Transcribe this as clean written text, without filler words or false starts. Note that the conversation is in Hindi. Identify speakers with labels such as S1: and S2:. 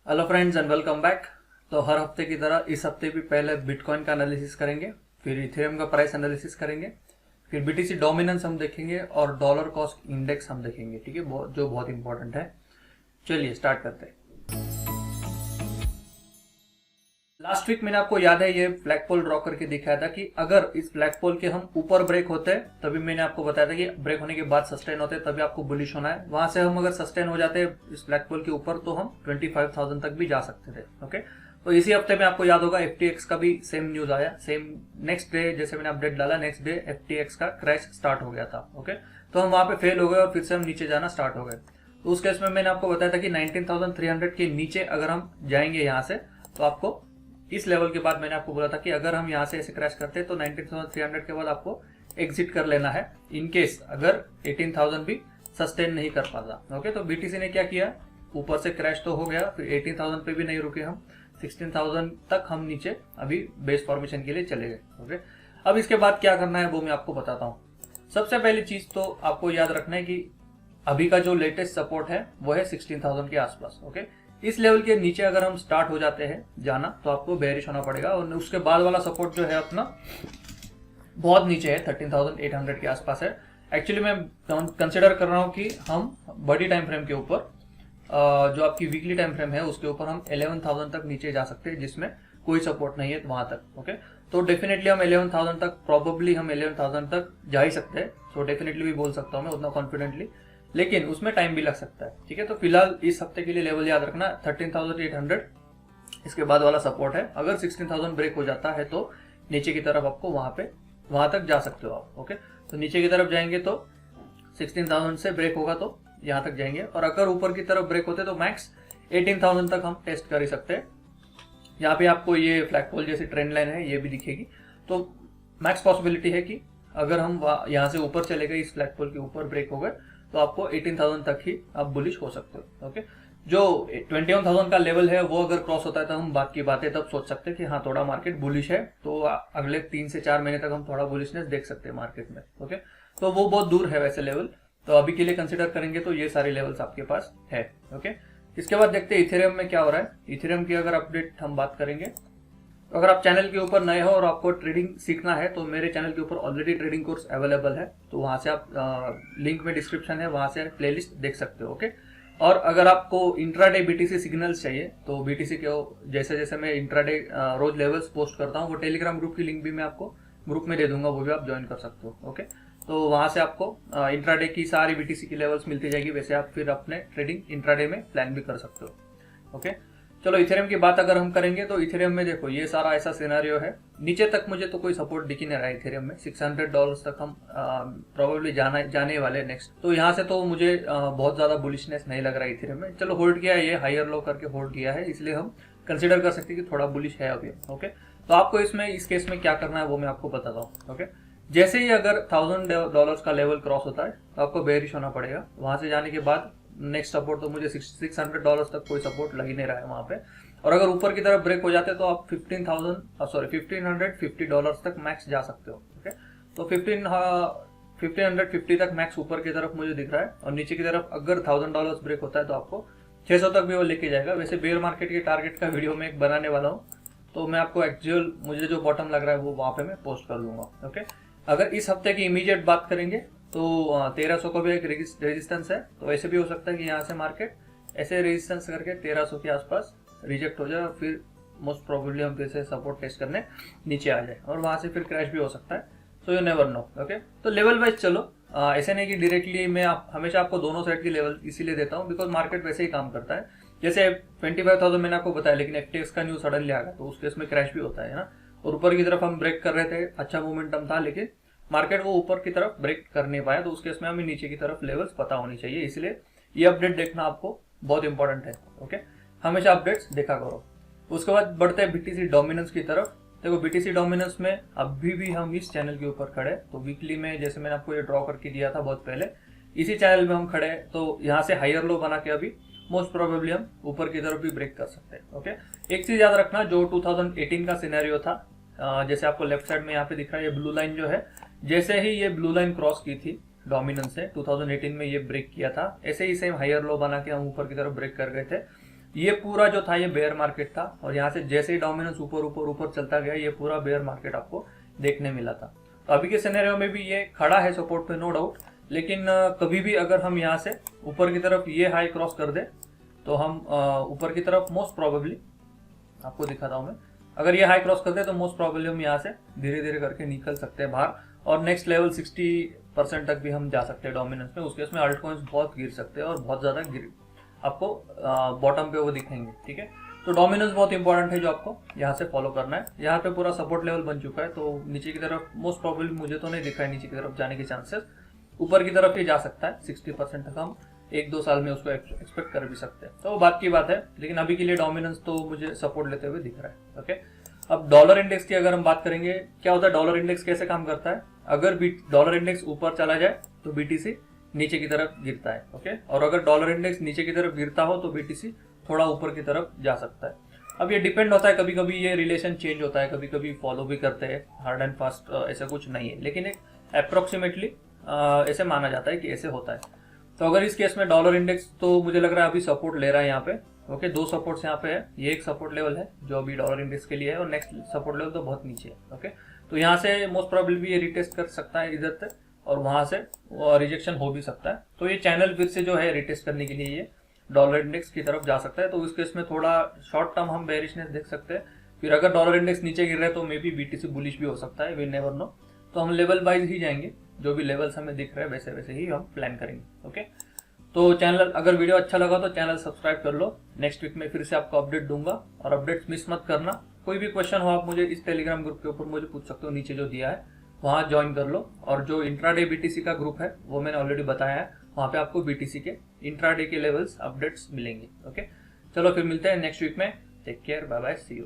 S1: Hello friends and welcome back. तो हर हफ्ते की तरह इस हफ्ते भी पहले बिटकॉइन का एनालिसिस करेंगे, फिर इथेरियम का प्राइस एनालिसिस करेंगे, फिर बीटीसी डोमिनेंस हम देखेंगे और डॉलर कॉस्ट इंडेक्स हम देखेंगे। ठीक है, जो बहुत इंपॉर्टेंट है। चलिए स्टार्ट करते हैं। लास्ट वीक मैंने आपको याद है ये फ्लैग पोल ड्रॉ करके दिखाया था कि अगर इस फ्लैग पोल के हम ऊपर ब्रेक होते हैं तभी मैंने आपको बताया था कि ब्रेक होने के बाद सस्टेन होते हैं तभी आपको बुलिश होना है। वहां से हम अगर सस्टेन हो जाते हैं इस फ्लैग पोल के ऊपर तो हम 25,000 तक भी जा सकते थे। ओके, तो इसी हफ्ते में आपको याद होगा एफटीएक्स का भी सेम न्यूज आया। सेम नेक्स्ट डे जैसे मैंने अपडेट डाला, नेक्स्ट डे एफटीएक्स का क्रैश स्टार्ट हो गया था। ओके, तो हम वहां पे फेल हो गए और फिर से हम नीचे जाना स्टार्ट हो गए। तो उस केस में मैंने आपको बताया था कि 19,300 के नीचे अगर हम जाएंगे यहाँ से तो आपको इस लेवल के बाद मैंने आपको बोला था कि अगर हम यहाँ से ऐसे क्रैश करते हैं तो 19,300 के बाद आपको एग्जिट कर लेना है इन केस अगर 18,000 भी सस्टेन नहीं कर पाता। ओके, तो बीटीसी ने क्या किया, ऊपर से क्रैश तो हो गया, फिर 18,000 पे भी नहीं रुके हम, 16,000 तक हम नीचे अभी बेस फॉर्मेशन के लिए चले गए। ओके, अब इसके बाद क्या करना है वो मैं आपको बताता हूँ। सबसे पहली चीज तो आपको याद रखना है कि अभी का जो लेटेस्ट सपोर्ट है वो है 16,000 के आसपास। ओके, इस लेवल के नीचे अगर हम स्टार्ट हो जाते हैं जाना तो आपको बेरिश होना पड़ेगा और उसके बाद वाला सपोर्ट जो है अपना बहुत नीचे है, 13,800 के आसपास है। एक्चुअली मैं कंसिडर कर रहा हूं कि हम बड़ी टाइम फ्रेम के ऊपर जो आपकी वीकली टाइम फ्रेम है उसके ऊपर हम 11,000 तक नीचे जा सकते हैं जिसमें कोई सपोर्ट नहीं है वहां तक। ओके, तो डेफिनेटली हम 11,000 तक, प्रोबेबली हम 11,000 तक जा ही सकते हैं। सो डेफिनेटली भी बोल सकता हूं मैं उतना कॉन्फिडेंटली, लेकिन उसमें टाइम भी लग सकता है। ठीक है, तो फिलहाल इस हफ्ते के लिए लेवल याद रखना 13,800 इसके बाद वाला सपोर्ट है। अगर 16,000 ब्रेक हो जाता है तो नीचे की तरफ आपको वहां तक जा सकते हो आप। ओके, तो नीचे की तरफ जाएंगे तो 16,000 से ब्रेक होगा तो यहां तक जाएंगे, और अगर ऊपर की तरफ ब्रेक होते तो मैक्स 18,000 तक हम टेस्ट कर ही सकते हैं। यहाँ पे आपको ये फ्लैग पोल जैसी ट्रेंड लाइन है ये भी दिखेगी, तो मैक्स पॉसिबिलिटी है कि अगर हम यहाँ से ऊपर चले गए, इस फ्लैग पोल के ऊपर ब्रेक हो गए तो आपको 18,000 तक ही आप बुलिश हो सकते हो। ओके, जो 21,000 का लेवल है वो अगर क्रॉस होता है तो हम बात की बातें तब सोच सकते हैं कि हाँ थोड़ा मार्केट बुलिश है, तो अगले 3 से 4 महीने तक हम थोड़ा बुलिशनेस देख सकते हैं मार्केट में। ओके, तो वो बहुत दूर है वैसे लेवल, तो अभी के लिए कंसिडर करेंगे तो ये सारे लेवल्स आपके पास है। ओके, इसके बाद देखते हैं इथेरियम में क्या हो रहा है। इथेरियम की अगर अपडेट हम बात करेंगे तो अगर आप चैनल के ऊपर नए हो और आपको ट्रेडिंग सीखना है तो मेरे चैनल के ऊपर ऑलरेडी ट्रेडिंग कोर्स अवेलेबल है, तो वहां से आप लिंक में डिस्क्रिप्शन है, वहां से प्लेलिस्ट देख सकते हो। ओके, और अगर आपको इंट्राडे बीटीसी सिग्नल्स चाहिए तो बीटीसी के जैसे जैसे मैं इंट्राडे रोज लेवल्स पोस्ट करता हूँ वो टेलीग्राम ग्रुप की लिंक भी मैं आपको ग्रुप में दे दूंगा, वो भी आप ज्वाइन कर सकते हो। ओके, तो वहां से आपको इंट्राडे की सारी बीटीसी की लेवल्स मिलती जाएगी, वैसे आप फिर अपने ट्रेडिंग इंट्राडे में प्लान भी कर सकते हो। ओके, चलो इथेरियम की बात अगर हम करेंगे तो इथेरियम में देखो ये सारा ऐसा सिनेरियो है, नीचे तक मुझे तो कोई सपोर्ट दिख ही नहीं रहा है इथेरियम में। $600 तक हम प्रोबेबली जाने वाले नेक्स्ट, तो यहाँ से तो मुझे बहुत ज्यादा बुलिशनेस नहीं लग रहा है इथेरियम में। चलो होल्ड किया है, ये हायर लो करके होल्ड किया है, इसलिए हम कंसिडर कर सकते हैं कि थोड़ा बुलिश है अभी। ओके, तो आपको इस केस में क्या करना है वो मैं आपको बताता हूँ। ओके, जैसे ही अगर $1,000 का लेवल क्रॉस होता है तो आपको बेरिश होना पड़ेगा। वहां से जाने के बाद नेक्स्ट सपोर्ट तो मुझे $600 तक कोई सपोर्ट लग ही नहीं रहा है वहां पे, और अगर ऊपर की तरफ ब्रेक हो जाते तो आप $1,550 तक मैक्स जा सकते हो। ओके, तो 1550 तक मैक्स ऊपर की तरफ मुझे दिख रहा है, और नीचे की तरफ अगर $1,000 ब्रेक होता है तो आपको 600 तक भी वो लेके जाएगा। वैसे बेयर मार्केट के टारगेट का वीडियो में एक बनाने वाला हूँ, तो मैं आपको एक्चुअल मुझे जो बॉटम लग रहा है वो वहां पे मैं पोस्ट कर दूंगा। ओके, अगर इस हफ्ते की इमीडिएट बात करेंगे तो 1300 का भी एक रेजिस्टेंस है, तो ऐसे भी हो सकता है कि यहाँ से मार्केट ऐसे रेजिस्टेंस करके 1300 के आसपास रिजेक्ट हो जाए और फिर मोस्ट प्रोबेबली हम फिर से सपोर्ट टेस्ट करने नीचे आ जाए, और वहां से फिर क्रैश भी हो सकता है। So you never know. Okay, तो लेवल वाइज चलो, ऐसे नहीं कि डायरेक्टली मैं हमेशा आपको दोनों साइड की लेवल इसीलिए देता हूँ बिकॉज मार्केट वैसे ही काम करता है। जैसे 25,000 मैंने आपको बताया, लेकिन एफटीएक्स का न्यूज सडनली आ गया तो उस केस में क्रैश भी होता है ना, और ऊपर की तरफ हम ब्रेक कर रहे थे, अच्छा मोमेंटम था, लेकिन मार्केट वो ऊपर की तरफ ब्रेक कर नहीं पाया, तो उस केस में हमें नीचे की तरफ लेवल्स पता होनी चाहिए, इसलिए ये अपडेट देखना आपको बहुत इंपॉर्टेंट है। ओके, हमेशा अपडेट्स देखा करो। उसके बाद बढ़ते हैं बीटीसी डोमिनेंस की तरफ। देखो बीटीसी डोमिनेंस में अभी भी हम इस चैनल के ऊपर खड़े, तो वीकली में जैसे मैंने आपको ये ड्रॉ करके दिया था बहुत पहले, इसी चैनल में हम खड़े, तो यहाँ से हायर लो बना के अभी मोस्ट प्रोबेबली हम ऊपर की तरफ भी ब्रेक कर सकते हैं। ओके, एक चीज याद रखना, जो 2018 का सिनेरियो था, जैसे आपको लेफ्ट साइड में यहाँ पे दिख रहा है ये ब्लू लाइन जो है, जैसे ही ये ब्लू लाइन क्रॉस की थी डोमिनेंस से 2018 में ये ब्रेक किया था, ऐसे ही सेम हायर लो बना के हम ऊपर की तरफ ब्रेक कर गए थे। ये पूरा जो था ये बेयर मार्केट था, और यहाँ से जैसे ही डोमिनेंस ऊपर ऊपर ऊपर चलता गया ये पूरा बेयर मार्केट आपको देखने मिला था। तो अभी के सिनेरियो में भी ये खड़ा है सपोर्ट पे, नो डाउट, लेकिन कभी भी अगर हम यहाँ से ऊपर की तरफ ये हाई क्रॉस कर दे तो हम ऊपर की तरफ मोस्ट प्रोबेबली, आपको दिखाता हूँ मैं, अगर ये हाई क्रॉस कर दे तो मोस्ट प्रोबेबली हम यहाँ से धीरे धीरे करके निकल सकते हैं बाहर, और नेक्स्ट लेवल 60% तक भी हम जा सकते हैं डोमिनेंस में। उस केस में अल्ट कॉइन्स बहुत गिर सकते हैं और बहुत ज़्यादा गिर आपको बॉटम पे वो दिखेंगे, ठीक है। तो डोमिनेंस बहुत इंपॉर्टेंट है जो आपको यहाँ से फॉलो करना है। यहाँ पे पूरा सपोर्ट लेवल बन चुका है, तो नीचे की तरफ मोस्ट प्रोबेबली, मुझे तो नहीं दिखा है नीचे की तरफ जाने के चांसेस, ऊपर की तरफ ही जा सकता है 60% तक, हम 1-2 साल में उसको एक्सपेक्ट कर भी सकते हैं, तो वो बात की बात है। लेकिन अभी के लिए डोमिनेंस तो मुझे सपोर्ट लेते हुए दिख रहा है, ओके। अब डॉलर इंडेक्स की अगर हम बात करेंगे, क्या होता है डॉलर इंडेक्स कैसे काम करता है, अगर डॉलर इंडेक्स ऊपर चला जाए तो बीटीसी नीचे की तरफ गिरता है, ओके, और अगर डॉलर इंडेक्स नीचे की तरफ गिरता हो तो बीटीसी थोड़ा ऊपर की तरफ जा सकता है। अब ये डिपेंड होता है, कभी कभी ये रिलेशन चेंज होता है, कभी कभी फॉलो भी करते हैं, हार्ड एंड फास्ट ऐसा कुछ नहीं है, लेकिन एक अप्रोक्सीमेटली ऐसे माना जाता है कि ऐसे होता है। तो अगर इस केस में डॉलर इंडेक्स, तो मुझे लग रहा है अभी सपोर्ट ले रहा है यहाँ पे, ओके, 2 सपोर्ट्स यहाँ पे है, ये एक सपोर्ट लेवल है जो अभी डॉलर इंडेक्स के लिए है, और नेक्स्ट सपोर्ट लेवल तो बहुत नीचे है, ओके। तो यहाँ से मोस्ट प्रोबेबली भी ये रिटेस्ट कर सकता है इधर तक, और वहां से रिजेक्शन हो भी सकता है। तो ये चैनल फिर से जो है रिटेस्ट करने के लिए ये डॉलर इंडेक्स की तरफ जा सकता है। तो इस केस में थोड़ा शॉर्ट टर्म हम बेरिशनेस देख सकते हैं। फिर अगर डॉलर इंडेक्स नीचे गिर रहा है तो मे बी बीटीसी बुलिश भी हो सकता है, वी नेवर नो। तो हम लेवल वाइज ही जाएंगे, जो भी लेवल्स हमें दिख रहे हैं वैसे वैसे ही हम प्लान करेंगे, ओके। तो चैनल, अगर वीडियो अच्छा लगा तो चैनल सब्सक्राइब कर लो। नेक्स्ट वीक में फिर से आपको अपडेट दूंगा, और अपडेट्स मिस मत करना। कोई भी क्वेश्चन हो आप मुझे इस टेलीग्राम ग्रुप के ऊपर मुझे पूछ सकते हो, नीचे जो दिया है वहाँ ज्वाइन कर लो। और जो इंट्राडे बीटीसी का ग्रुप है वो मैंने ऑलरेडी बताया है, वहाँ पे आपको बीटीसी के इंट्राडे के लेवल्स अपडेट्स मिलेंगे, ओके। चलो फिर मिलते हैं नेक्स्ट वीक में, take care, bye bye, see you.